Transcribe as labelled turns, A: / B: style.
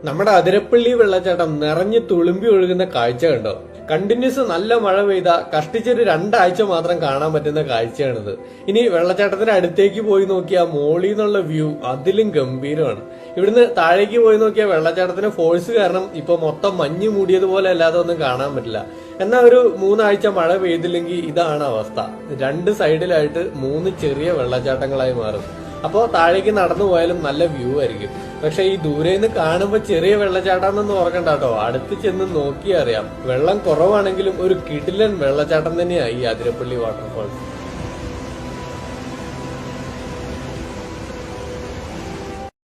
A: നമ്മുടെ അതിരപ്പള്ളി വെള്ളച്ചാട്ടം നിറഞ്ഞു തുളുമ്പി ഒഴുകുന്ന കാഴ്ച കണ്ടോ? കണ്ടിന്യൂസ് നല്ല മഴ പെയ്ത കഷ്ടിച്ചൊരു 2 ആഴ്ച മാത്രം കാണാൻ പറ്റുന്ന കാഴ്ചയാണിത്. ഇനി വെള്ളച്ചാട്ടത്തിന്റെ അടുത്തേക്ക് പോയി നോക്കിയ മോളിൽ നിന്നുള്ള വ്യൂ അതിലും ഗംഭീരമാണ്. ഇവിടുന്ന് താഴേക്ക് പോയി നോക്കിയ വെള്ളച്ചാട്ടത്തിന്റെ ഫോഴ്സ് കാരണം ഇപ്പൊ മൊത്തം മഞ്ഞ് മൂടിയതുപോലെ അല്ലാതെ ഒന്നും കാണാൻ പറ്റില്ല. എന്നാൽ ഒരു 3 ആഴ്ച മഴ പെയ്തില്ലെങ്കിൽ ഇതാണ് അവസ്ഥ. 2 സൈഡിലായിട്ട് 3 ചെറിയ വെള്ളച്ചാട്ടങ്ങളായി മാറും. അപ്പോ താഴേക്ക് നടന്നു പോയാലും നല്ല വ്യൂ ആയിരിക്കും. പക്ഷെ ഈ ദൂരെ നിന്ന് കാണുമ്പോൾ ചെറിയ വെള്ളച്ചാട്ടം ഓർക്കണ്ട കേട്ടോ, അടുത്ത് ചെന്ന് നോക്കിയാ അറിയാം. വെള്ളം കുറവാണെങ്കിലും ഒരു കിടിലൻ വെള്ളച്ചാട്ടം തന്നെയാ ഈ അതിരപ്പള്ളി വാട്ടർഫാൾസ്.